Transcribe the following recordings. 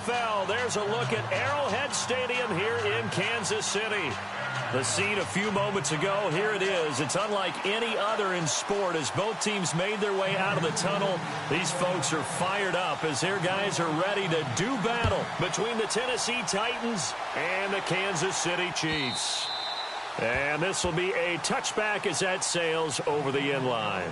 NFL. There's a look at Arrowhead Stadium here in Kansas City. The scene a few moments ago, here it is. It's unlike any other in sport as both teams made their way out of the tunnel. These folks are fired up as their guys are ready to do battle between the Tennessee Titans and the Kansas City Chiefs. And this will be a touchback as that sails over the end line.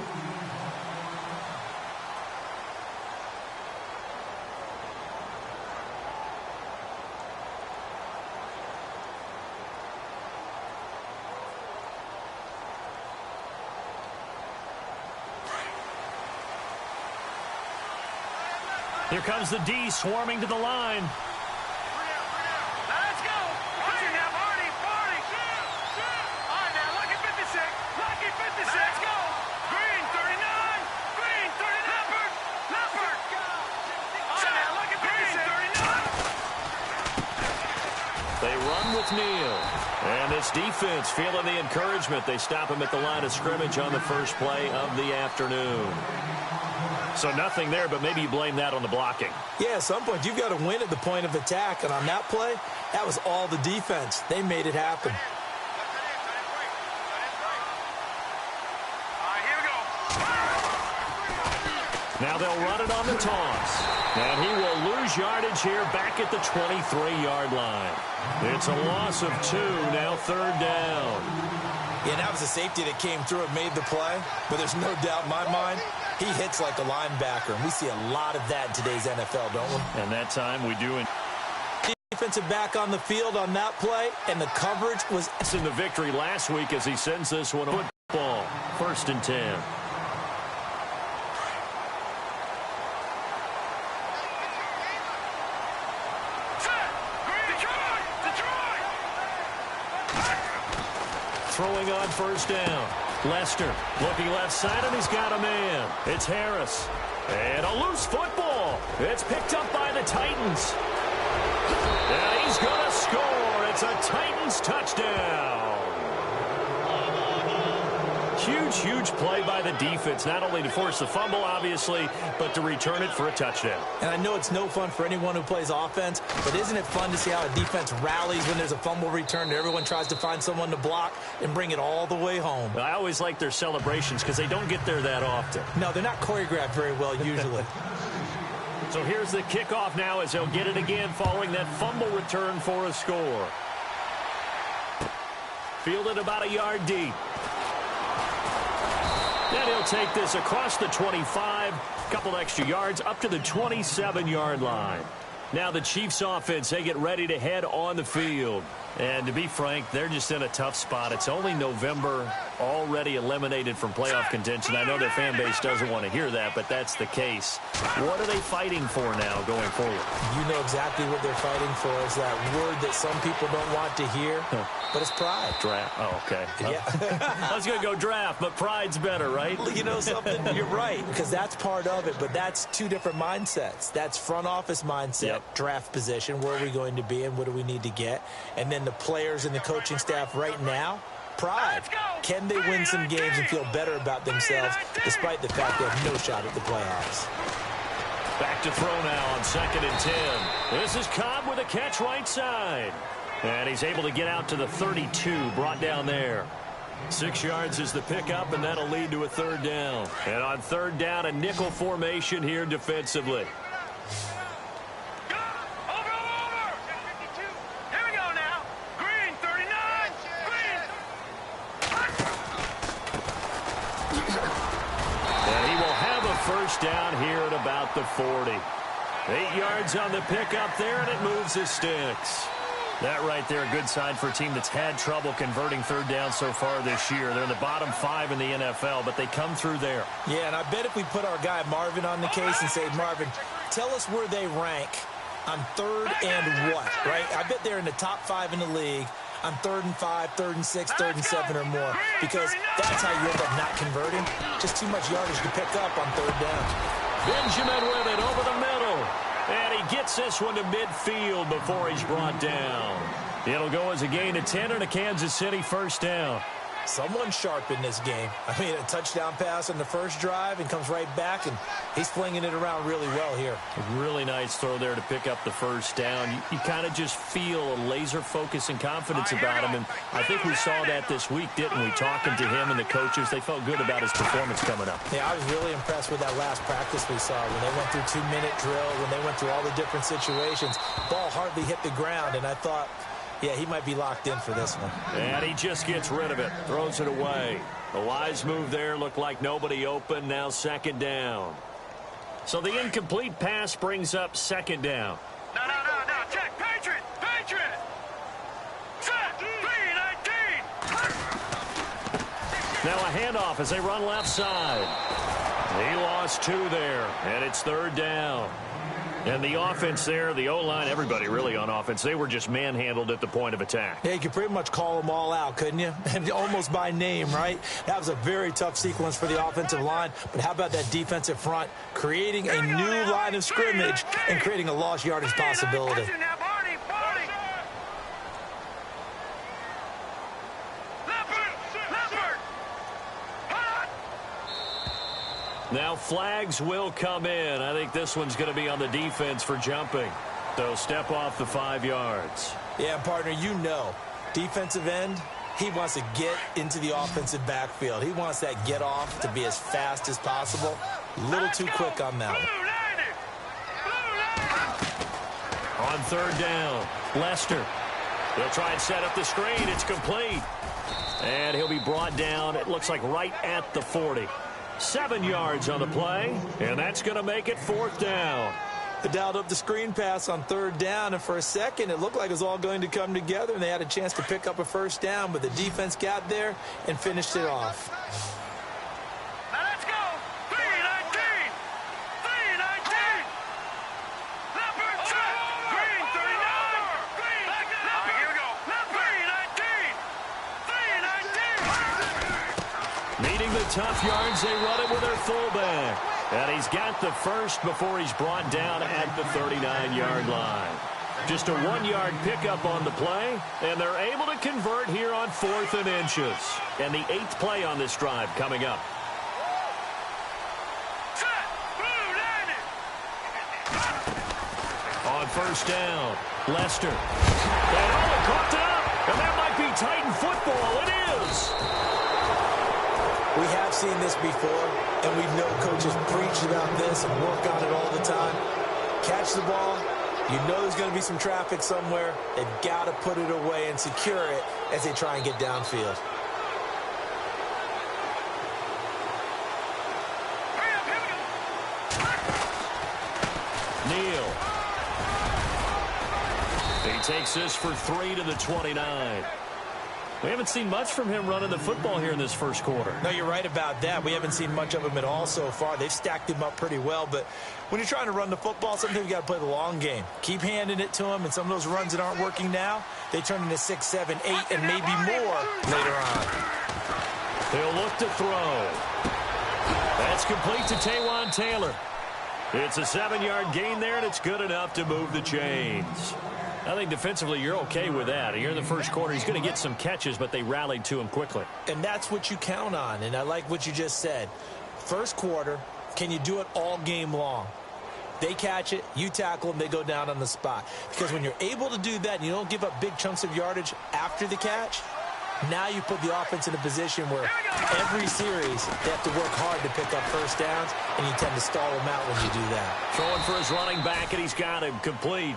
Here comes the D swarming to the line. Let's go. Watch it now, Barney. All right, now, lucky 56. Lucky 56. Let's go. Green, 39. Green, 39. Leopard. All right, now, lucky 56. 39. They run with Neal. And this defense feeling the encouragement. They stop him at the line of scrimmage on the first play of the afternoon. So nothing there, but maybe you blame that on the blocking. Yeah, at some point you've got to win at the point of attack. And on that play, that was all the defense. They made it happen. All right, here we go. Now they'll run it on the toss. And he will lose yardage here back at the 23-yard line. It's a loss of 2, now third down. Yeah, that was a safety that came through and made the play. But there's no doubt in my mind, he hits like a linebacker. And we see a lot of that in today's NFL, don't we? And that time we do. Defensive back on the field on that play, and the coverage was in the victory last week as he sends this one on football. 1st and 10. Throwing on 1st down. Lester looking left side, and he's got a man. It's Harris. And a loose football. It's picked up by the Titans. And he's going to score. It's a Titans touchdown. Huge play by the defense, not only to force the fumble, obviously, but to return it for a touchdown. And I know it's no fun for anyone who plays offense, but isn't it fun to see how a defense rallies when there's a fumble return and everyone tries to find someone to block and bring it all the way home? I always like their celebrations because they don't get there that often. No, they're not choreographed very well usually. So here's the kickoff now as they'll get it again following that fumble return for a score. Fielded about a yard deep. And he'll take this across the 25, a couple extra yards, up to the 27-yard line. Now the Chiefs offense, they get ready to head on the field. And to be frank, they're just in a tough spot. It's only November, already eliminated from playoff contention. I know their fan base doesn't want to hear that, but that's the case. What are they fighting for now going forward? You know exactly what they're fighting for. Is that word that some people don't want to hear, but it's pride. Draft. Oh, okay. Yeah. I was going to go draft, but pride's better, right? Well, you know something? You're right, because that's part of it, but that's two different mindsets. That's front office mindset, draft position, where are we going to be and what do we need to get? And then the players and the coaching staff right now, pride. Can they win some games and feel better about themselves despite the fact they have no shot at the playoffs? Back to throw now on 2nd and 10. This is Cobb with a catch right side. And he's able to get out to the 32, brought down there. 6 yards is the pickup, and that'll lead to a third down. And on third down, a nickel formation here defensively. First down here at about the 40. 8 yards on the pickup there, and it moves his sticks. That right there, a good sign for a team that's had trouble converting third down so far this year. They're in the bottom 5 in the NFL, but they come through there. Yeah, and I bet if we put our guy Marvin on the case and say, Marvin, tell us where they rank on third and what, right? I bet they're in the top 5 in the league on 3rd and 5, 3rd and 6, 3rd and 7 or more, because that's how you end up not converting. Just too much yardage to pick up on third down. Benjamin with it over the middle. And he gets this one to midfield before he's brought down. It'll go as a gain of 10 and a Kansas City first down. Someone's sharp in this game. I mean, a touchdown pass on the first drive and comes right back, and he's flinging it around really well here. A really nice throw there to pick up the first down. You kind of just feel a laser focus and confidence about him, and I think we saw that this week, didn't we? Talking to him and the coaches, they felt good about his performance coming up. Yeah, I was really impressed with that last practice we saw when they went through 2-minute drill, when they went through all the different situations. Ball hardly hit the ground, and I thought, yeah, he might be locked in for this one. And he just gets rid of it, throws it away. A wise move there, looked like nobody open, now second down. So the incomplete pass brings up second down. No, check, Patriot! Set, 3-19! Now a handoff as they run left side. He lost 2 there, and it's third down. And the offense there, the O-line, everybody really on offense, they were just manhandled at the point of attack. Yeah, you could pretty much call them all out, couldn't you? And almost by name, right? That was a very tough sequence for the offensive line. But how about that defensive front creating a new line of scrimmage and creating a lost yardage possibility? Now flags will come in. I think this one's going to be on the defense for jumping. So step off the 5 yards. Yeah, partner, you know, defensive end, he wants to get into the offensive backfield. He wants that get off to be as fast as possible. A little too quick on that one. On third down, Lester. He'll try and set up the screen. It's complete. And he'll be brought down, it looks like right at the 40. 7 yards on the play, and that's going to make it fourth down. They dialed up the screen pass on third down, and for a second it looked like it was all going to come together, and they had a chance to pick up a first down, but the defense got there and finished it off. Now let's go! 3-19! Leopard, set! Green, 39! Green, here we go! 3-19! Meeting the tough yards, they run it with their fullback. And he's got the first before he's brought down at the 39-yard line. Just a 1-yard pickup on the play, and they're able to convert here on 4th and inches. And the 8th play on this drive coming up. On first down, Lester. And caught up, and that might be Titan football. It is. We have seen this before, and we know coaches preach about this and work on it all the time. Catch the ball. You know there's going to be some traffic somewhere. They've got to put it away and secure it as they try and get downfield. Neal. He takes this for 3 to the 29. We haven't seen much from him running the football here in this first quarter. No, you're right about that. We haven't seen much of him at all so far. They've stacked him up pretty well, but when you're trying to run the football, sometimes you got to play the long game. Keep handing it to him, and some of those runs that aren't working now, they turn into 6, 7, 8, and maybe more later on. They'll look to throw. That's complete to Taywan Taylor. It's a 7-yard gain there, and it's good enough to move the chains. I think defensively you're okay with that. Here in the first quarter, he's going to get some catches, but they rallied to him quickly. And that's what you count on, and I like what you just said. First quarter, can you do it all game long? They catch it, you tackle them, they go down on the spot. Because when you're able to do that and you don't give up big chunks of yardage after the catch, now you put the offense in a position where every series they have to work hard to pick up first downs, and you tend to stall them out when you do that. Throwing for his running back, and he's got him complete.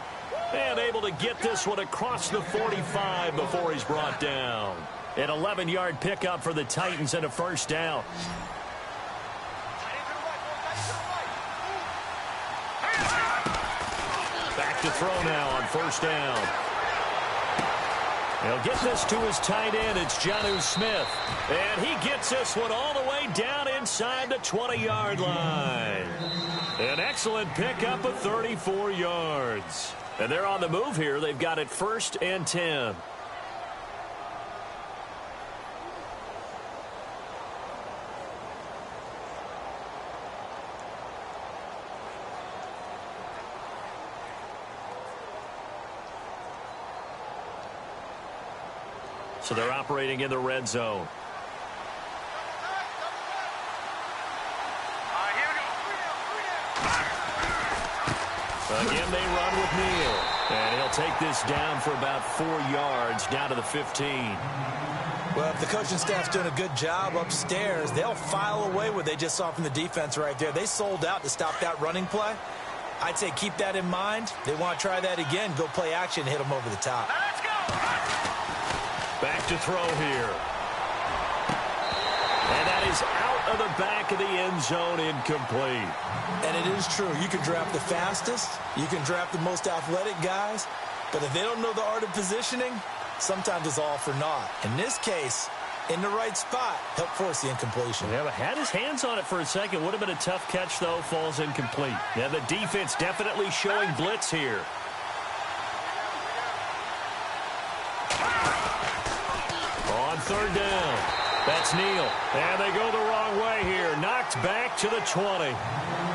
And able to get this one across the 45 before he's brought down. An 11-yard pickup for the Titans and a first down. Back to throw now on first down. He'll get this to his tight end. It's Jonnu Smith. And he gets this one all the way down inside the 20-yard line. An excellent pickup of 34 yards. And they're on the move here. They've got it 1st and 10. So they're operating in the red zone. Again, they run with Neal. And he'll take this down for about 4 yards, down to the 15. Well, if the coaching staff's doing a good job upstairs, they'll file away what they just saw from the defense right there. They sold out to stop that running play. I'd say keep that in mind. They want to try that again. Go play action and hit them over the top. Let's go. Back to throw here. And that is out of the back of the end zone, incomplete. And it is true. You can draft the fastest. You can draft the most athletic guys. But if they don't know the art of positioning, sometimes it's all for naught. In this case, in the right spot, help force the incompletion. Yeah, but had his hands on it for a second. Would have been a tough catch, though. Falls incomplete. Yeah, the defense definitely showing blitz here. On third down. That's Neal. And they go the wrong way here. Knocked back to the 20.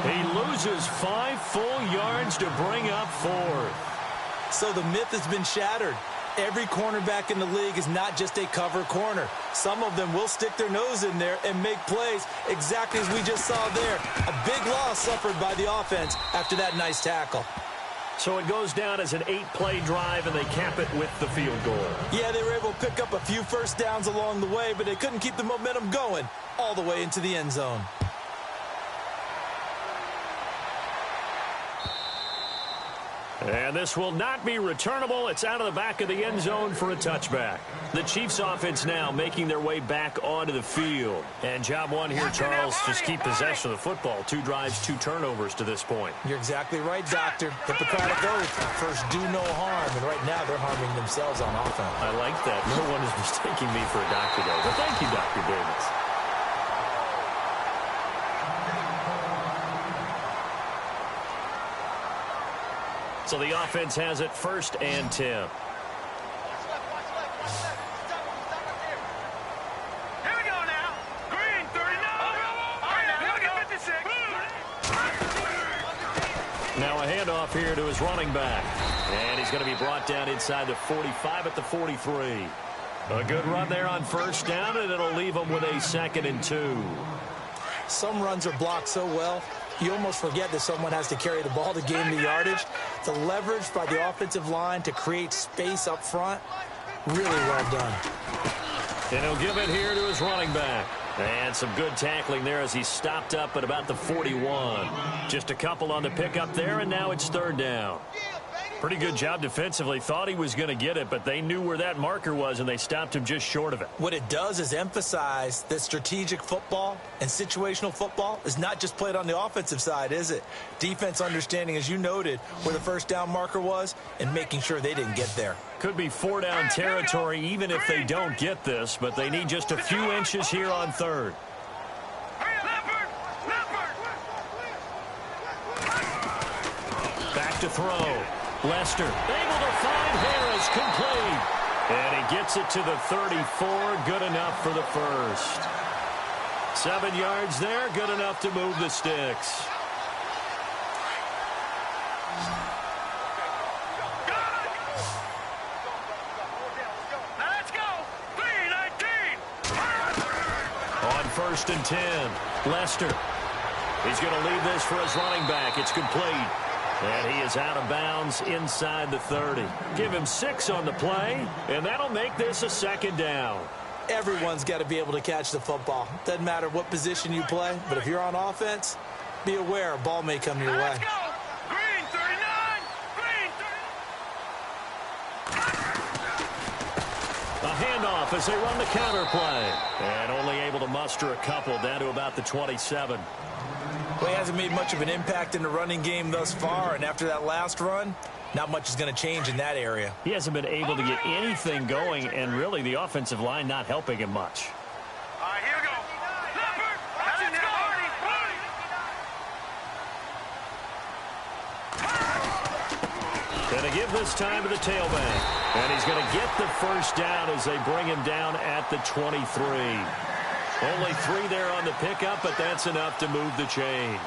He loses 5 full yards to bring up 4th. So the myth has been shattered. Every cornerback in the league is not just a cover corner. Some of them will stick their nose in there and make plays exactly as we just saw there. A big loss suffered by the offense after that nice tackle. So it goes down as an 8-play drive, and they cap it with the field goal. Yeah, they were able to pick up a few first downs along the way, but they couldn't keep the momentum going all the way into the end zone. And this will not be returnable. It's out of the back of the end zone for a touchback. The Chiefs offense now making their way back onto the field. And job one here, Charles, just keep possession of the football. 2 drives, 2 turnovers to this point. You're exactly right, Doctor. Hippocratic oath. First, do no harm. And right now, they're harming themselves on offense. I like that. No one is mistaking me for a doctor, though. But thank you, Dr. Davis. So the offense has it 1st and 10. Here we go now. Green, 39. All right, now, look at 56. Now a handoff here to his running back. And he's going to be brought down inside the 45 at the 43. A good run there on 1st down, and it'll leave him with a 2nd and 2. Some runs are blocked so well, you almost forget that someone has to carry the ball to gain the yardage. The leverage by the offensive line to create space up front, really well done. And he'll give it here to his running back. And some good tackling there as he stopped up at about the 41. Just a couple on the pickup there, and now it's 3rd down. Pretty good job defensively. Thought he was going to get it, but they knew where that marker was, and they stopped him just short of it. What it does is emphasize that strategic football and situational football is not just played on the offensive side, is it? Defense understanding, as you noted, where the 1st down marker was and making sure they didn't get there. Could be 4-down territory even if they don't get this, but they need just a few inches here on 3rd. Back to throw. Lester able to find Harris, complete. And he gets it to the 34, good enough for the 1st. 7 yards there, good enough to move the sticks. Let's go. 3-19. On 1st and 10, Lester. He's going to leave this for his running back. It's complete. And he is out of bounds inside the 30. Give him 6 on the play, and that'll make this a 2nd down. Everyone's got to be able to catch the football. Doesn't matter what position you play, but if you're on offense, be aware a ball may come your way. Let's go. Green, 39. Green, 30. A handoff as they run the counter play. And only able to muster a couple down to about the 27. Well, he hasn't made much of an impact in the running game thus far, and after that last run, not much is going to change in that area. He hasn't been able to get anything going, and really the offensive line not helping him much. All right, here we go. Leopard. That's it now, Artie. Going to give this time to the tailback. And he's going to get the 1st down as they bring him down at the 23. Only 3 there on the pickup, but that's enough to move the chains.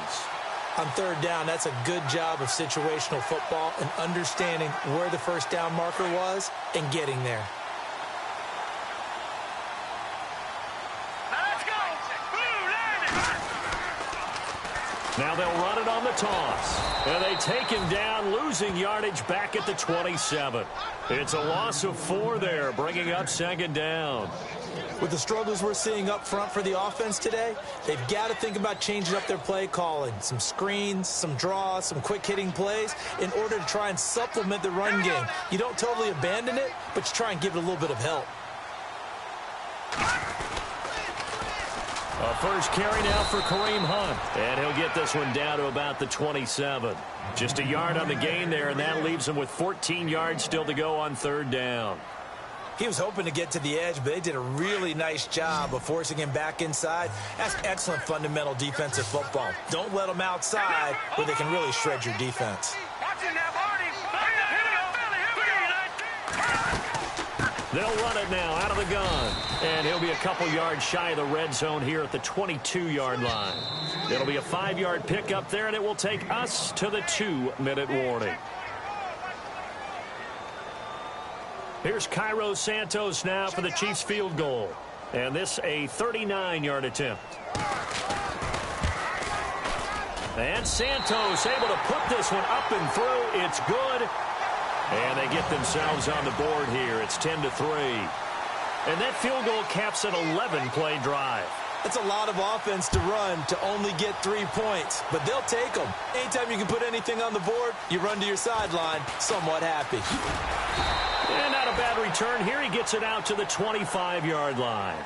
On 3rd down, that's a good job of situational football and understanding where the 1st down marker was and getting there. Let's go. Now they'll run it on the toss. And they take him down, losing yardage back at the 27. It's a loss of 4 there, bringing up second down. With the struggles we're seeing up front for the offense today, they've got to think about changing up their play calling. Some screens, some draws, some quick-hitting plays in order to try and supplement the run game. You don't totally abandon it, but you try and give it a little bit of help. A first carry now for Kareem Hunt. And he'll get this one down to about the 27. Just a yard on the gain there, and that leaves him with 14 yards still to go on third down. He was hoping to get to the edge, but they did a really nice job of forcing him back inside. That's excellent fundamental defensive football. Don't let them outside where they can really shred your defense. They'll run it now out of the gun. And he'll be a couple yards shy of the red zone here at the 22-yard line. It'll be a 5-yard pickup there, and it will take us to the 2-minute warning. Here's Cairo Santos now for the Chiefs field goal. And this a 39-yard attempt. And Santos able to put this one up and through. It's good. And they get themselves on the board here. It's 10-3. And that field goal caps an 11-play drive. That's a lot of offense to run to only get 3 points, but they'll take them. Anytime you can put anything on the board, you run to your sideline somewhat happy. And not a bad return here. He gets it out to the 25-yard line.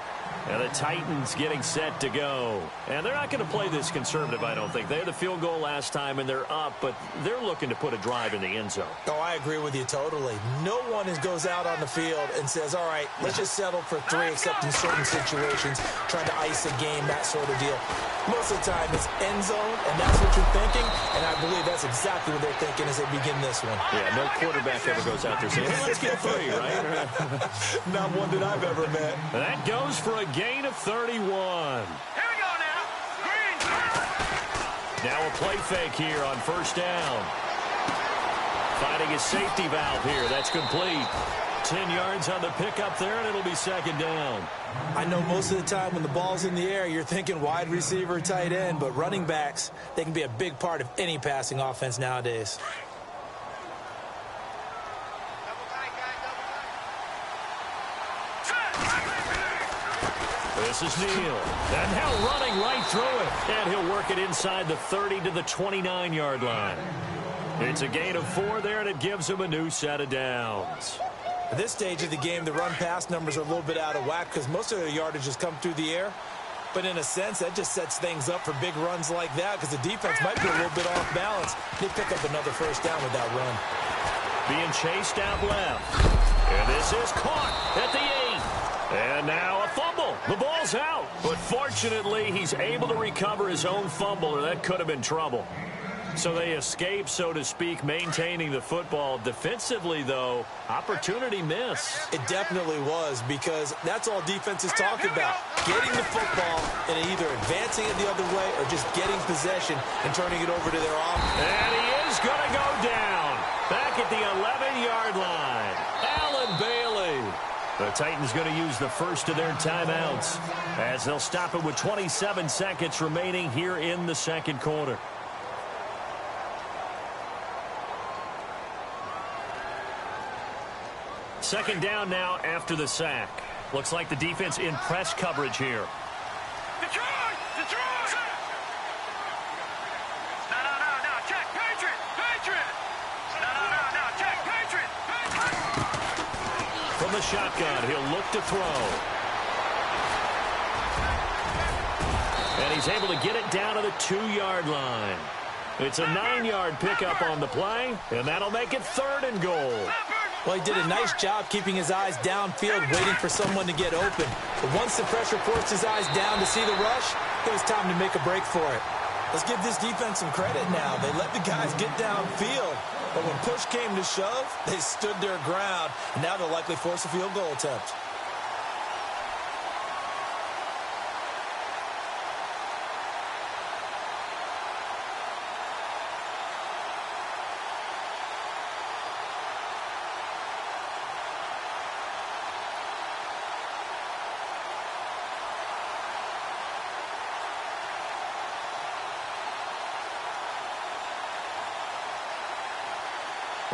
And the Titans getting set to go. And they're not going to play this conservative, I don't think. They had the field goal last time, and they're up, but they're looking to put a drive in the end zone. Oh, I agree with you totally. No one goes out on the field and says, all right, let's just settle for 3, except in certain situations, trying to ice a game, that sort of deal. Most of the time, it's end zone, and that's what you're thinking, and I believe that's exactly what they're thinking as they begin this one. Yeah, no quarterback ever goes out there saying, hey, let's get 3, right? Not one that I've ever met. That goes for a gain of 31. Here we go now. Green. Now a play fake here on first down. Finding his safety valve here. That's complete. 10 yards on the pickup there, and it'll be second down. I know most of the time when the ball's in the air, you're thinking wide receiver, tight end, but running backs, they can be a big part of any passing offense nowadays. This is Neal. And now running right through it. And he'll work it inside the 30 to the 29-yard line. It's a gain of 4 there, and it gives him a new set of downs. At this stage of the game, the run-pass numbers are a little bit out of whack because most of their yardage has come through the air. But in a sense, that just sets things up for big runs like that because the defense might be a little bit off balance. They pick up another first down with that run. Being chased out left. And this is caught at the 8. And now a fumble. The ball's out. But fortunately, he's able to recover his own fumble, or that could have been trouble. So they escape, so to speak, maintaining the football. Defensively, though, opportunity miss. It definitely was, because that's all defenses talk about. Getting the football and either advancing it the other way or just getting possession and turning it over to their offense. And he is going to go down. Back at the 11-yard line. Allen Bailey. The Titans going to use the first of their timeouts as they'll stop it with 27 seconds remaining here in the second quarter. Second down now after the sack. Looks like the defense in press coverage here. Detroit! Detroit! No, check, Patriot! Patriot! No, check, Patriot! From the shotgun, he'll look to throw. And he's able to get it down to the 2-yard line. It's a 9-yard pickup on the play, and that'll make it 3rd and goal. Well, he did a nice job keeping his eyes downfield, waiting for someone to get open. But once the pressure forced his eyes down to see the rush, it was time to make a break for it. Let's give this defense some credit now. They let the guys get downfield. But when push came to shove, they stood their ground. And now they'll likely force a field goal attempt.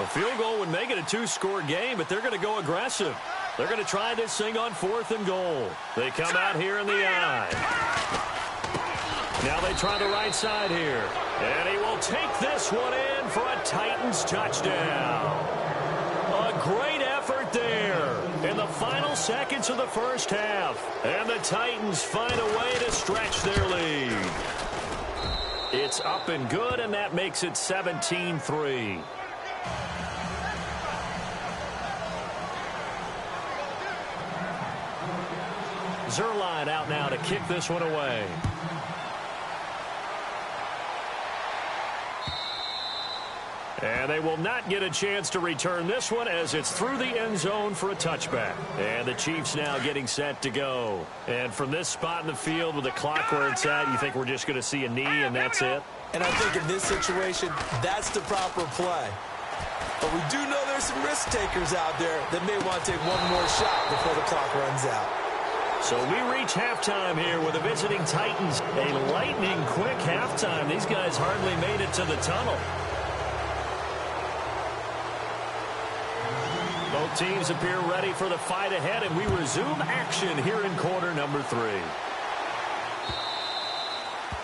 A field goal would make it a two-score game, but they're going to go aggressive. They're going to try this thing on 4th and goal. They come out here in the I. Now they try the right side here. And he will take this one in for a Titans touchdown. A great effort there in the final seconds of the first half. And the Titans find a way to stretch their lead. It's up and good, and that makes it 17-3. Zerline out now to kick this one away. And they will not get a chance to return this one as it's through the end zone for a touchback. And the Chiefs now getting set to go. And from this spot in the field with the clock where it's at, you think we're just going to see a knee and that's it? And I think in this situation, that's the proper play. But we do know there's some risk takers out there that may want to take one more shot before the clock runs out. So we reach halftime here with the visiting Titans. A lightning-quick halftime. These guys hardly made it to the tunnel. Both teams appear ready for the fight ahead, and we resume action here in quarter number 3.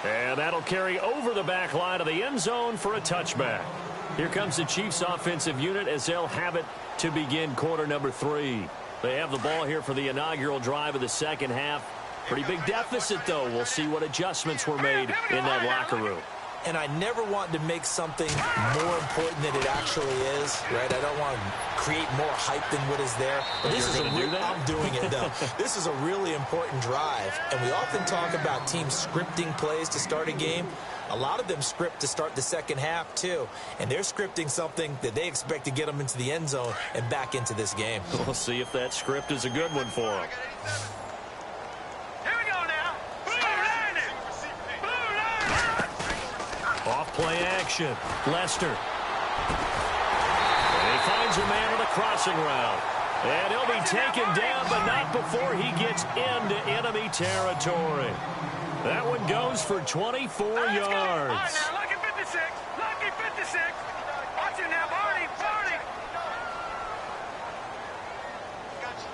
And that'll carry over the back line of the end zone for a touchback. Here comes the Chiefs offensive unit as they'll have it to begin quarter number 3. They have the ball here for the inaugural drive of the second half. Pretty big deficit, though. We'll see what adjustments were made in that locker room. And I never want to make something more important than it actually is, right? I don't want to create more hype than what is there. But this is I'm doing it, though. This is a really important drive. And we often talk about teams scripting plays to start a game. A lot of them script to start the second half, too. And they're scripting something that they expect to get them into the end zone and back into this game. We'll see if that script is a good one for them. Here we go now. Off play action. Lester. And he finds a man on the crossing route. And he'll be taken down, but not before he gets into enemy territory. That one goes for 24 yards. All right, now, lucky 56. Lucky 56. Watch it now, Barney. Barney.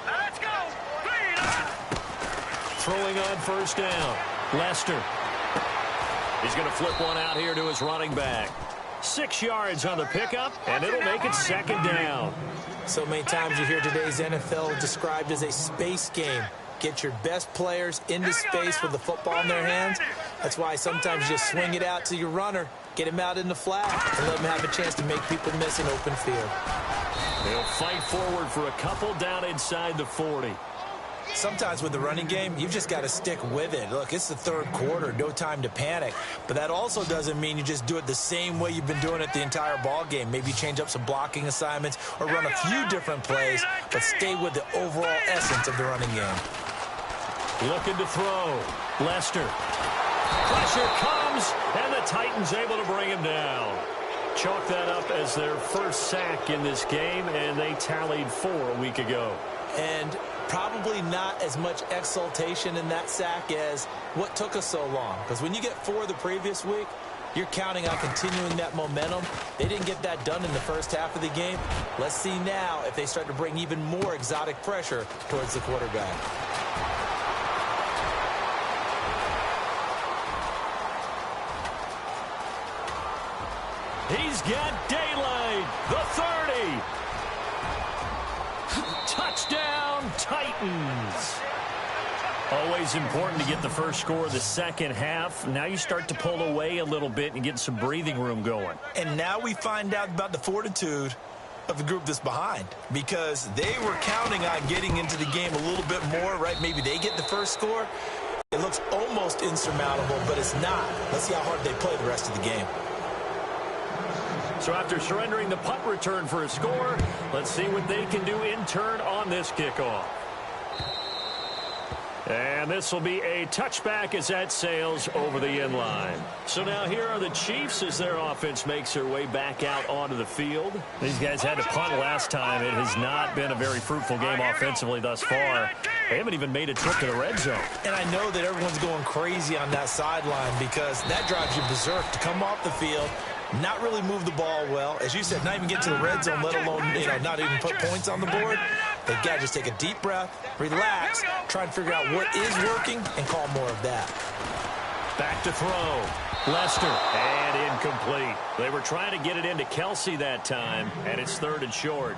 Let's go. Throwing on first down. Lester. He's going to flip one out here to his running back. 6 yards on the pickup, and it'll make it second down. So many times you hear today's NFL described as a space game. Get your best players into space with the football in their hands. That's why sometimes you just swing it out to your runner, get him out in the flat, and let him have a chance to make people miss an open field. They'll fight forward for a couple down inside the 40. Sometimes with the running game, you've just got to stick with it. Look, it's the third quarter, no time to panic. But that also doesn't mean you just do it the same way you've been doing it the entire ball game. Maybe change up some blocking assignments or run a few different plays, but stay with the overall essence of the running game. Looking to throw. Lester. Pressure comes, and the Titans able to bring him down. Chalk that up as their first sack in this game, and they tallied 4 a week ago. And probably not as much exultation in that sack as what took us so long. Because when you get 4 the previous week, you're counting on continuing that momentum. They didn't get that done in the first half of the game. Let's see now if they start to bring even more exotic pressure towards the quarterback. He's got daylight. The 30. Touchdown, Titans. Always important to get the first score of the second half. Now you start to pull away a little bit and get some breathing room going. And now we find out about the fortitude of the group that's behind, because they were counting on getting into the game a little bit more, right? Maybe they get the first score. It looks almost insurmountable, but it's not. Let's see how hard they play the rest of the game. So after surrendering the punt return for a score, let's see what they can do in turn on this kickoff. And this will be a touchback as that sails over the end line. So now here are the Chiefs as their offense makes their way back out onto the field. These guys had to punt last time. It has not been a very fruitful game offensively thus far. They haven't even made a trip to the red zone. And I know that everyone's going crazy on that sideline because that drives you berserk to come off the field, not really move the ball well. As you said, not even get to the red zone, let alone, not even put points on the board. They've got to just take a deep breath, relax, try and figure out what is working, and call more of that. Back to throw. Lester, and incomplete. They were trying to get it into Kelsey that time, and it's 3rd and short.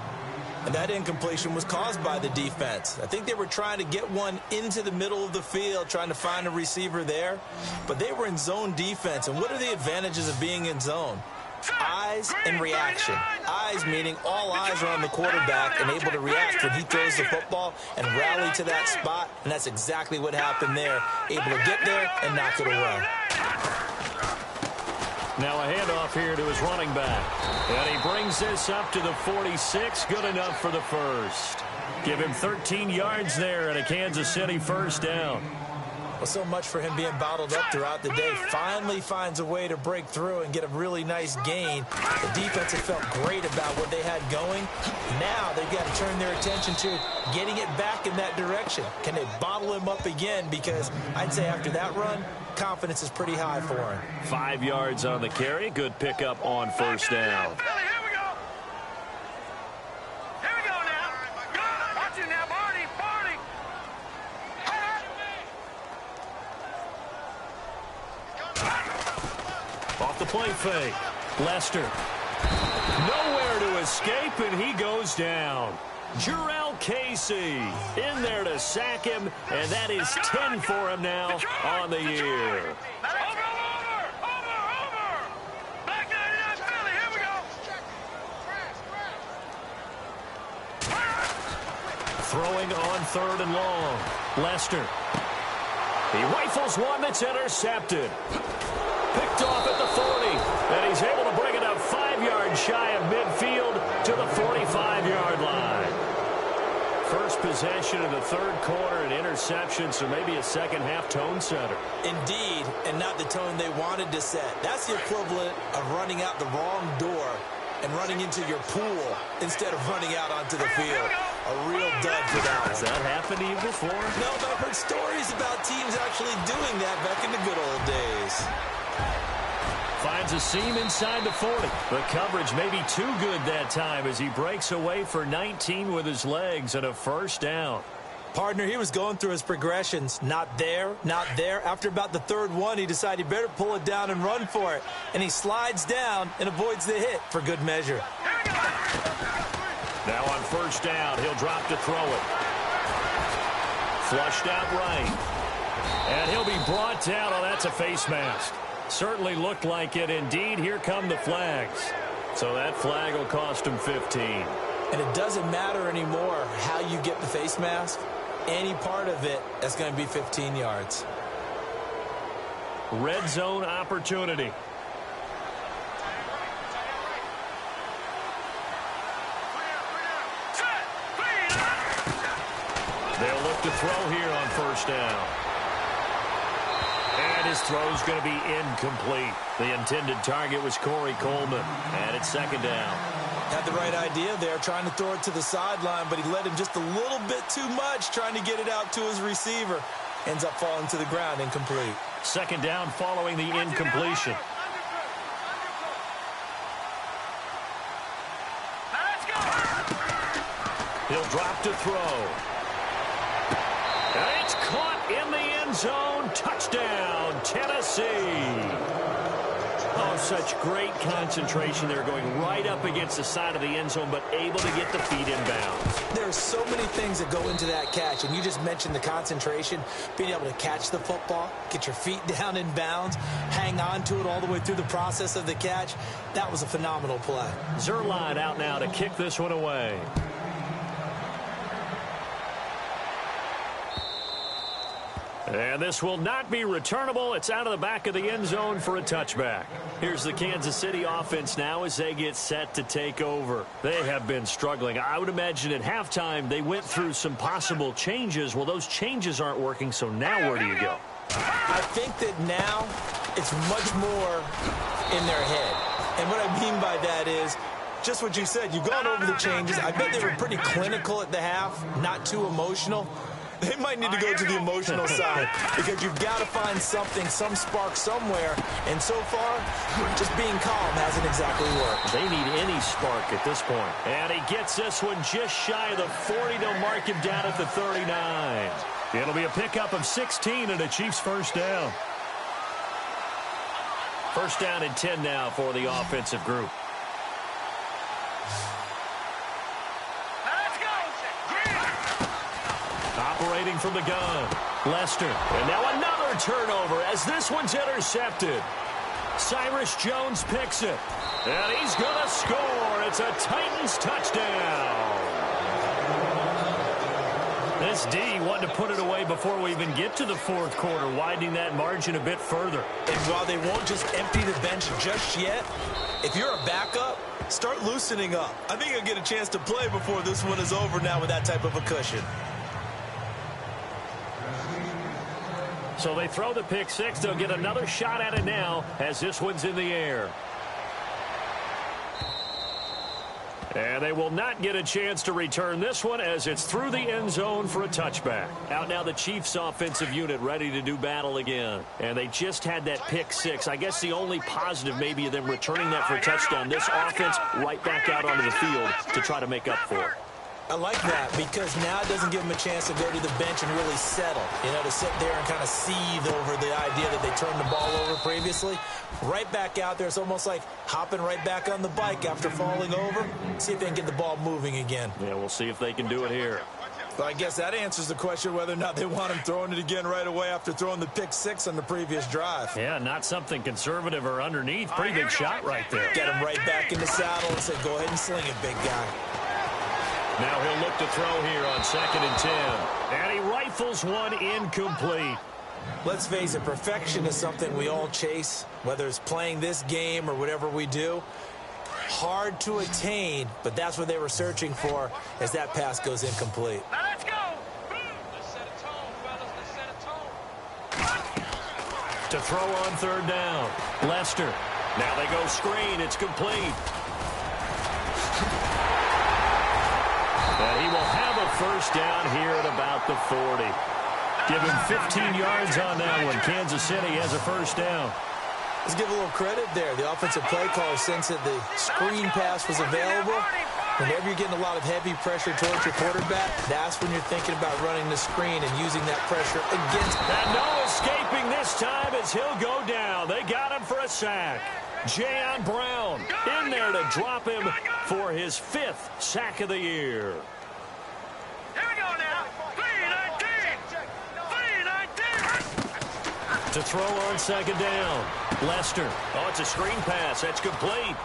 And that incompletion was caused by the defense. I think they were trying to get one into the middle of the field, trying to find a receiver there. But they were in zone defense. And what are the advantages of being in zone? Eyes and reaction. Eyes meaning all eyes are on the quarterback and able to react when he throws the football and rally to that spot. And that's exactly what happened there. Able to get there and knock it away. Now a handoff here to his running back. And he brings this up to the 46. Good enough for the first. Give him 13 yards there and a Kansas City first down. Well, so much for him being bottled up throughout the day. Finally finds a way to break through and get a really nice gain. The defense had felt great about what they had going. Now they've got to turn their attention to getting it back in that direction. Can they bottle him up again? Because I'd say after that run, confidence is pretty high for him. 5 yards on the carry. Good pickup on first down. Off the play fake. Lester. Nowhere to escape, and he goes down. Jarrell Casey in there to sack him, and that is 10 for him now on the year. Throwing on 3rd and long. Lester. He rifles one that's intercepted. Picked off at the 40, and he's able to bring it up 5 yards shy of midfield to the 45-yard line. First possession of the 3rd quarter, an interception, so maybe a second-half tone setter. Indeed, and not the tone they wanted to set. That's the equivalent of running out the wrong door and running into your pool instead of running out onto the field. A real dud for that one. Has that happened to you before? No, but I've heard stories about teams actually doing that back in the good old days. Finds a seam inside the 40. The coverage may be too good that time as he breaks away for 19 with his legs and a first down. Partner, he was going through his progressions. Not there, not there. After about the 3rd one, he decided he better pull it down and run for it. And he slides down and avoids the hit for good measure. Now on first down, he'll drop to throw it. Flushed out right. And he'll be brought down. Oh, that's a face mask. Certainly looked like it. Indeed, here come the flags. So that flag will cost him 15. And it doesn't matter anymore how you get the face mask. Any part of it, that's going to be 15 yards. Red zone opportunity. They'll look to throw here on first down. And his throw's going to be incomplete. The intended target was Corey Coleman. And it's 2nd down. Had the right idea there, trying to throw it to the sideline, but he led him just a little bit too much, trying to get it out to his receiver. Ends up falling to the ground, incomplete. 2nd down following the incompletion. He'll drop to throw. And it's caught in the end zone. Touchdown, Tennessee. Oh, such great concentration. They're going right up against the side of the end zone, but able to get the feet in bounds. There's so many things that go into that catch, and you just mentioned the concentration, being able to catch the football, get your feet down in bounds, hang on to it all the way through the process of the catch. That was a phenomenal play. Zerline out now to kick this one away. And this will not be returnable. It's out of the back of the end zone for a touchback. Here's the Kansas City offense now as they get set to take over. They have been struggling. I would imagine at halftime they went through some possible changes. Well, those changes aren't working, so now where do you go? I think that now it's much more in their head. And what I mean by that is just what you said. You've gone over the changes. I bet they were pretty clinical at the half, not too emotional. They might need to go to the emotional side because you've got to find something, some spark somewhere. And so far, just being calm hasn't exactly worked. They need any spark at this point. And he gets this one just shy of the 40. They'll mark him down at the 39. It'll be a pickup of 16 and a Chiefs first down. First down and 10 now for the offensive group. Operating from the gun, Lester. And now another turnover as this one's intercepted. Cyrus Jones picks it. And he's going to score. It's a Titans touchdown. This D wanted to put it away before we even get to the fourth quarter, widening that margin a bit further. And while they won't just empty the bench just yet, if you're a backup, start loosening up. I think you'll get a chance to play before this one is over now with that type of a cushion. So they throw the pick six. They'll get another shot at it now as this one's in the air. And they will not get a chance to return this one as it's through the end zone for a touchback. Out now the Chiefs offensive unit ready to do battle again. And they just had that pick six. I guess the only positive maybe of them returning that for a touchdown. This offense right back out onto the field to try to make up for it. I like that because now it doesn't give them a chance to go to the bench and really settle, to sit there and kind of seethe over the idea that they turned the ball over previously. Right back out there, it's almost like hopping right back on the bike after falling over. See if they can get the ball moving again. Yeah, we'll see if they can do it here. Well, I guess that answers the question whether or not they want him throwing it again right away after throwing the pick six on the previous drive. Yeah, not something conservative or underneath. Pretty big shot right there. Get him right back in the saddle and say, go ahead and sling it, big guy. Now he'll look to throw here on 2nd and 10. And he rifles one incomplete. Let's face it, perfection is something we all chase, whether it's playing this game or whatever we do. Hard to attain, but that's what they were searching for as that pass goes incomplete. Now let's go. Let's set a tone, fellas. Let's set a tone. To throw on 3rd down. Lester. Now they go screen. It's complete. And he will have a first down here at about the 40. Give him 15 yards on that one. Kansas City has a first down. Let's give a little credit there. The offensive play caller, since that the screen pass was available, whenever you're getting a lot of heavy pressure towards your quarterback, that's when you're thinking about running the screen and using that pressure against. And no escaping this time as he'll go down. They got him for a sack. Jayon Brown in there to drop him for his 5th sack of the year. Here we go now. 3-19. 3-19. To throw on 2nd down. Lester. Oh, it's a screen pass. That's complete.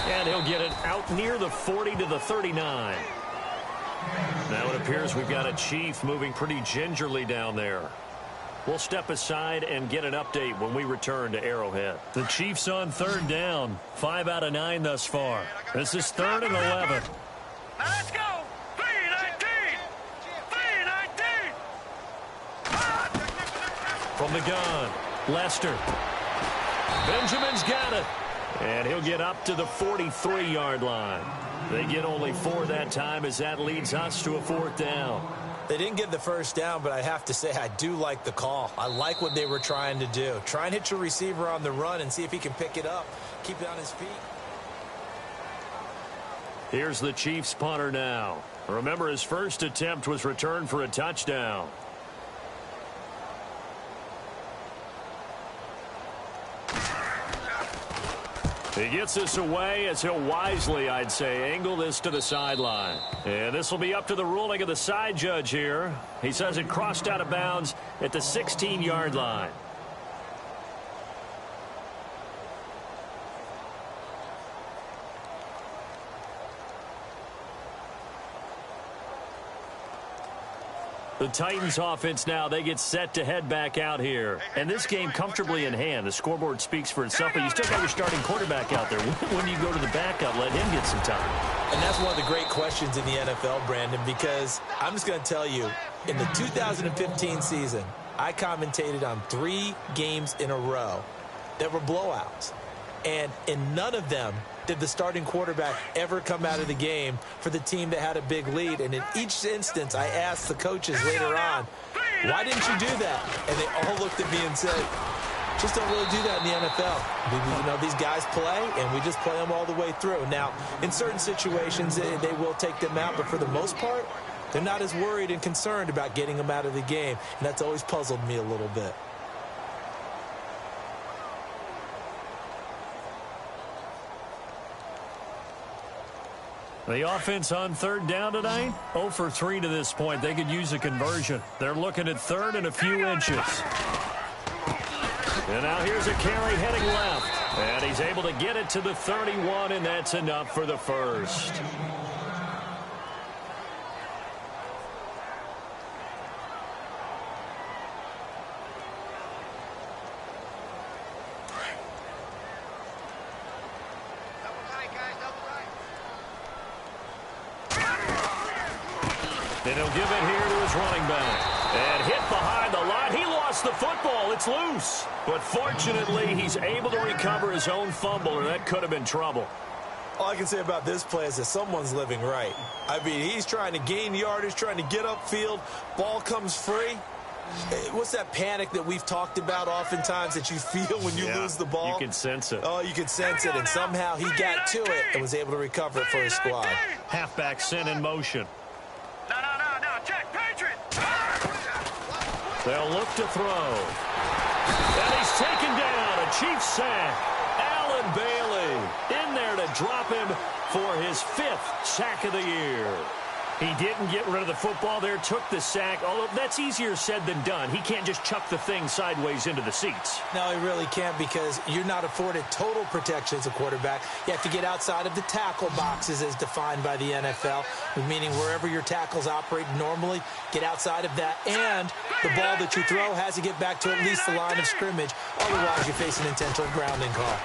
And he'll get it out near the 40 to the 39. Now it appears we've got a Chief moving pretty gingerly down there. We'll step aside and get an update when we return to Arrowhead. The Chiefs on 3rd down. 5 out of 9 thus far. This is 3rd and 11. Now let's go. 3-19. 3-19. From the gun, Lester. Benjamin's got it. And he'll get up to the 43-yard line. They get only 4 that time as that leads us to a 4th down. They didn't get the first down, but I have to say I do like the call. I like what they were trying to do. Try and hit your receiver on the run and see if he can pick it up, keep it on his feet. Here's the Chiefs punter now. Remember, his first attempt was returned for a touchdown. He gets this away as he'll wisely, I'd say, angle this to the sideline. And this will be up to the ruling of the side judge here. He says it crossed out of bounds at the 16-yard line. The Titans offense now, they get set to head back out here. And this game comfortably in hand. The scoreboard speaks for itself, but you still got your starting quarterback out there. When do you go to the backup, let him get some time? And that's one of the great questions in the NFL, Brandon, because I'm just going to tell you, in the 2015 season, I commentated on 3 games in a row that were blowouts. And in none of them did the starting quarterback ever come out of the game for the team that had a big lead. And in each instance, I asked the coaches later on, why didn't you do that? And they all looked at me and said, just don't really do that in the NFL. You know, these guys play, and we just play them all the way through. Now, in certain situations, they will take them out, but for the most part, they're not as worried and concerned about getting them out of the game, and that's always puzzled me a little bit. The offense on third down tonight, 0 for 3 to this point. They could use a conversion. They're looking at third and a few inches. And now here's a carry heading left. And he's able to get it to the 31, and that's enough for the first. And he'll give it here to his running back. And hit behind the line. He lost the football. It's loose. But fortunately, he's able to recover his own fumble, or that could have been trouble. All I can say about this play is that someone's living right. I mean, he's trying to gain yardage, trying to get upfield. Ball comes free. What's that panic that we've talked about oftentimes that you feel when you lose the ball? You can sense it. Oh, you can sense it. And somehow he got to it and was able to recover it for his squad. Halfback sent in motion. No, check, Patriot. They'll look to throw. And he's taken down. A Chiefs sack. Allen Bailey in there to drop him for his 5th sack of the year. He didn't get rid of the football there, took the sack. Although that's easier said than done. He can't just chuck the thing sideways into the seats. No, he really can't, because you're not afforded total protection as a quarterback. You have to get outside of the tackle boxes as defined by the NFL, meaning wherever your tackles operate normally, get outside of that. And the ball that you throw has to get back to at least the line of scrimmage. Otherwise, you face an intentional grounding call.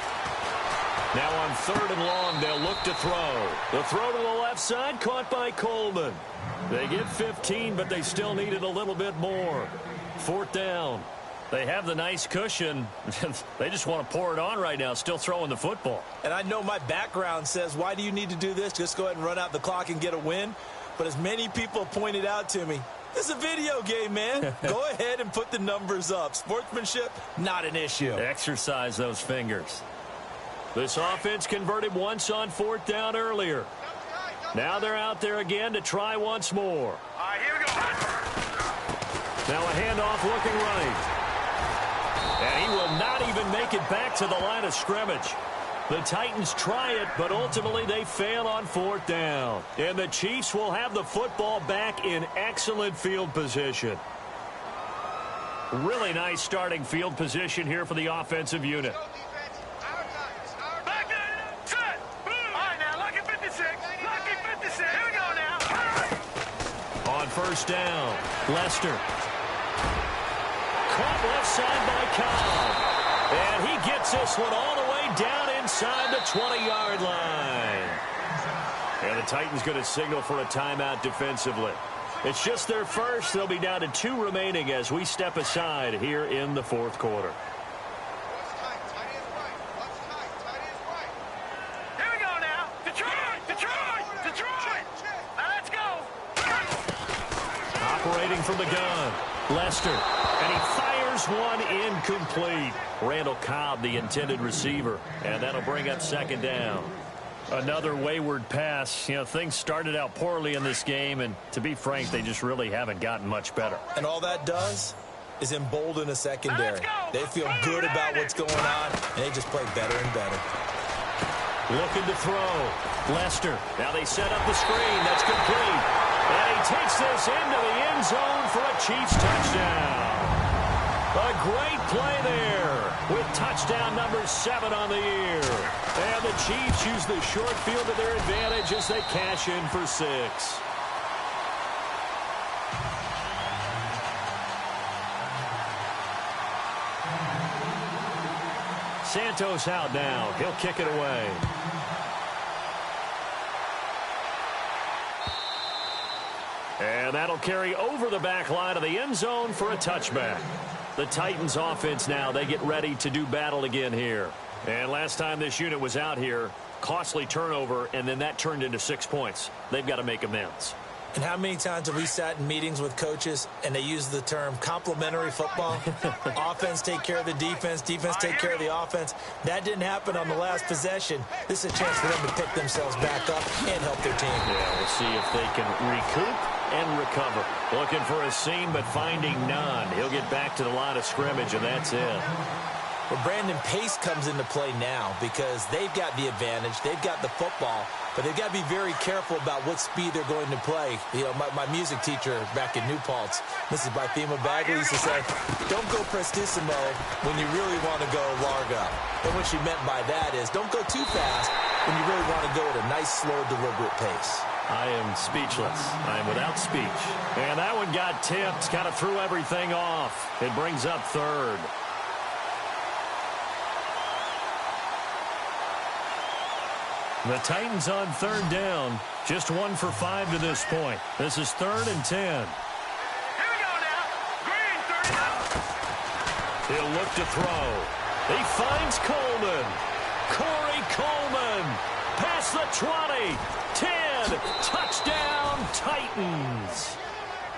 Now on 3rd and long, they'll look to throw. The throw to the left side, caught by Coleman. They get 15, but they still needed a little bit more. 4th down. They have the nice cushion. They just want to pour it on right now, still throwing the football. And I know my background says, why do you need to do this? Just go ahead and run out the clock and get a win. But as many people pointed out to me, this is a video game, man. Go ahead and put the numbers up. Sportsmanship, not an issue. Exercise those fingers. This offense converted once on 4th down earlier. Now they're out there again to try once more. All right, here we go. Now a handoff looking right. And he will not even make it back to the line of scrimmage. The Titans try it, but ultimately they fail on 4th down. And the Chiefs will have the football back in excellent field position. Really nice starting field position here for the offensive unit. On 1st down, Lester. Caught left side by Cobb. And he gets this one all the way down inside the 20-yard line. And the Titans going to signal for a timeout defensively. It's just their first. They'll be down to 2 remaining as we step aside here in the 4th quarter. Here we go now. Detroit. Let's go. Operating from the gun, Lester, and he fires one incomplete. Randall Cobb, the intended receiver, and that'll bring up 2nd down. Another wayward pass. You know, things started out poorly in this game, and to be frank, they just really haven't gotten much better. And all that does is embolden a secondary. They feel good about what's going on, and they just play better and better. Looking to throw, Lester. Now they set up the screen. That's complete. And he takes this into the end zone for a Chiefs touchdown. A great play there with touchdown number 7 on the year. And the Chiefs use the short field to their advantage as they cash in for 6. Santos out now. He'll kick it away. And that'll carry over the back line of the end zone for a touchback. The Titans offense now, they get ready to do battle again here. And last time this unit was out here, costly turnover, and then that turned into 6 points. They've got to make amends. And how many times have we sat in meetings with coaches and they use the term complementary football? Offense take care of the defense, defense take care of the offense. That didn't happen on the last possession. This is a chance for them to pick themselves back up and help their team. Yeah, we'll see if they can recoup and recover. Looking for a seam, but finding none. He'll get back to the line of scrimmage, and that's it. Well, Brandon, pace comes into play now because they've got the advantage. They've got the football, but they've got to be very careful about what speed they're going to play. You know, my music teacher back in New Paltz, Mrs. Bythema Bagley, used to say, don't go prestissimo when you really want to go largo. And what she meant by that is don't go too fast when you really want to go at a nice, slow, deliberate pace. I am speechless. I am without speech. And that one got tipped, kind of threw everything off. It brings up third. The Titans on third down. Just 1 for 5 to this point. This is 3rd and 10. Here we go now. Green, 39. He'll look to throw. He finds Coleman. Corey Coleman. Past the 20. 10. Touchdown, Titans.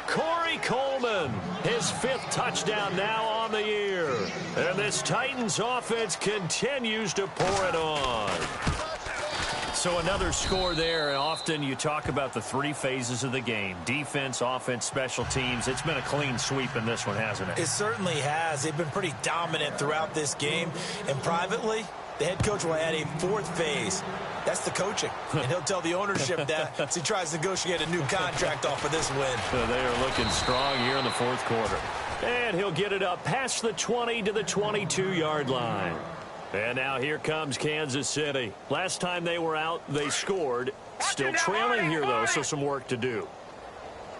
Corey Coleman, his 5th touchdown now on the year. And this Titans offense continues to pour it on. So another score there, and often you talk about the 3 phases of the game. Defense, offense, special teams. It's been a clean sweep in this one, hasn't it? It certainly has. They've been pretty dominant throughout this game. And privately, the head coach will add a 4th phase. That's the coaching. And he'll tell the ownership that as he tries to negotiate a new contract off of this win. So they are looking strong here in the 4th quarter. And he'll get it up past the 20 to the 22-yard line. And now here comes Kansas City. Last time they were out, they scored. Still trailing here, though, so some work to do.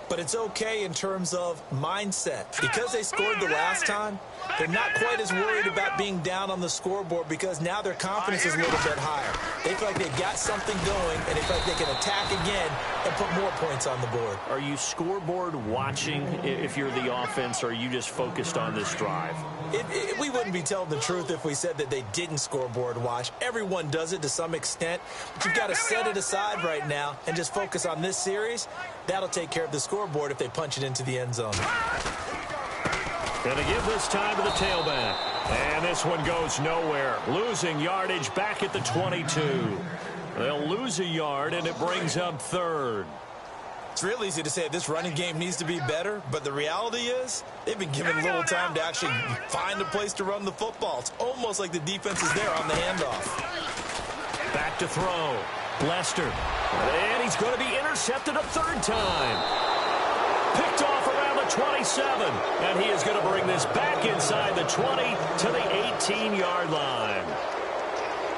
But it's okay in terms of mindset. Because they scored the last time, they're not quite as worried about being down on the scoreboard because now their confidence is a little bit higher. They feel like they've got something going, and they feel like they can attack again and put more points on the board. Are you scoreboard watching if you're the offense, or are you just focused on this drive? We wouldn't be telling the truth if we said that they didn't scoreboard watch. Everyone does it to some extent. But you've got to set it aside right now and just focus on this series. That'll take care of the scoreboard if they punch it into the end zone. Going to give this time to the tailback. And this one goes nowhere. Losing yardage back at the 22. They'll lose a yard, and it brings up 3rd. It's real easy to say this running game needs to be better, but the reality is they've been given little time to actually find a place to run the football. It's almost like the defense is there on the handoff. Back to throw. Lester. And he's going to be intercepted a 3rd time. Picked off around the 27. And he is going to bring this back inside the 20 to the 18-yard line.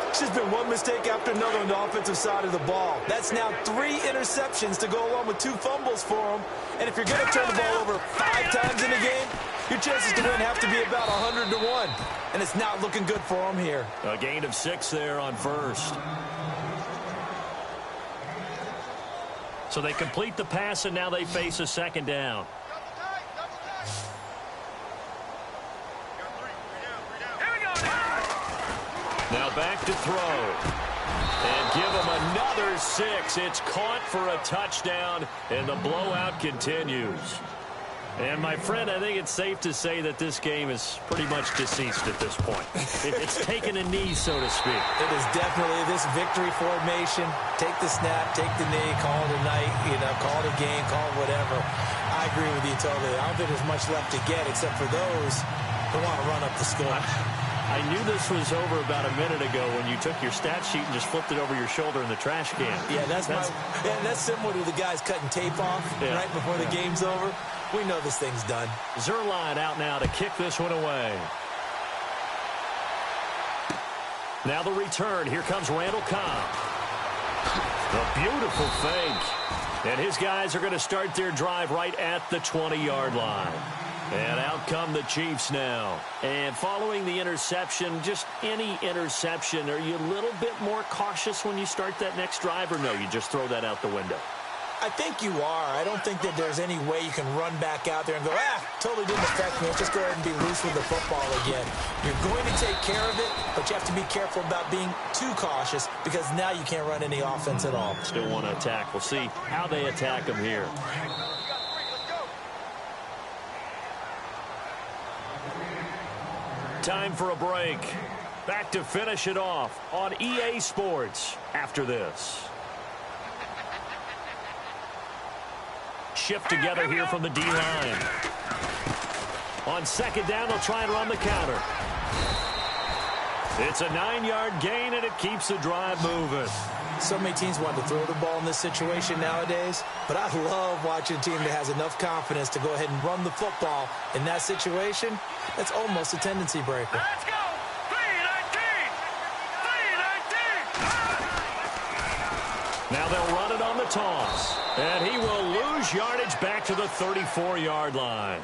It's just been one mistake after another on the offensive side of the ball. That's now 3 interceptions to go along with 2 fumbles for them. And if you're going to turn the ball over 5 times in a game, your chances to win have to be about 100 to 1. And it's not looking good for them here. A gain of 6 there on 1st. So they complete the pass, and now they face a 2nd down. Now back to throw. And give him another 6. It's caught for a touchdown, and the blowout continues. And, my friend, I think it's safe to say that this game is pretty much deceased at this point. It's taken a knee, so to speak. It is definitely this victory formation. Take the snap, take the knee, call it a night, call it a game, call it whatever. I agree with you totally. I don't think there's much left to get except for those who want to run up the score. I knew this was over about a minute ago when you took your stat sheet and just flipped it over your shoulder in the trash can. Yeah, that's similar to the guys cutting tape off right before the game's over. We know this thing's done. Zerline out now to kick this one away. Now the return. Here comes Randall Cobb. A beautiful fake. And his guys are going to start their drive right at the 20-yard line. And out come the Chiefs now. And following the interception, just any interception, are you a little bit more cautious when you start that next drive, or no, you just throw that out the window? I think you are. I don't think that there's any way you can run back out there and go, totally didn't affect me. Let's just go ahead and be loose with the football again. You're going to take care of it, but you have to be careful about being too cautious because now you can't run any offense at all. Still want to attack. We'll see how they attack him here. Time for a break. Back to finish it off on EA Sports after this. Shift together here from the D-line. On second down, they'll try and run the counter. It's a 9-yard gain, and it keeps the drive moving. So many teams want to throw the ball in this situation nowadays, but I love watching a team that has enough confidence to go ahead and run the football in that situation. That's almost a tendency breaker. Let's go! 3-19! Now they'll run it on the toss. And he will lose yardage back to the 34-yard line.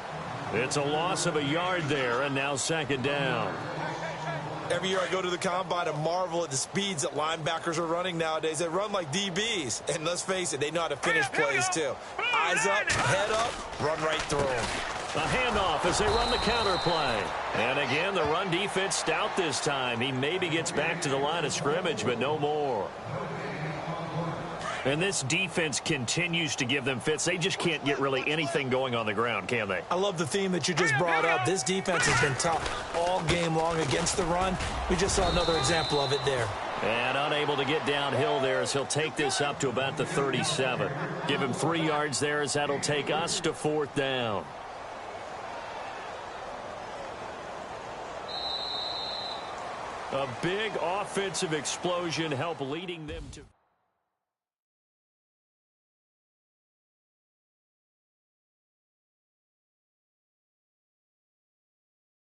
It's a loss of a yard there, and now second down. Every year I go to the combine and marvel at the speeds that linebackers are running nowadays. They run like DBs. And let's face it, they know how to finish plays too. Eyes up, head up, run right through them. A handoff as they run the counter play. And again, the run defense stout this time. He maybe gets back to the line of scrimmage, but no more. And this defense continues to give them fits. They just can't get really anything going on the ground, can they? I love the theme that you just brought up. This defense has been tough all game long against the run. We just saw another example of it there. And unable to get downhill there as he'll take this up to about the 37. Give him 3 yards there as that'll take us to fourth down. A big offensive explosion helped leading them to...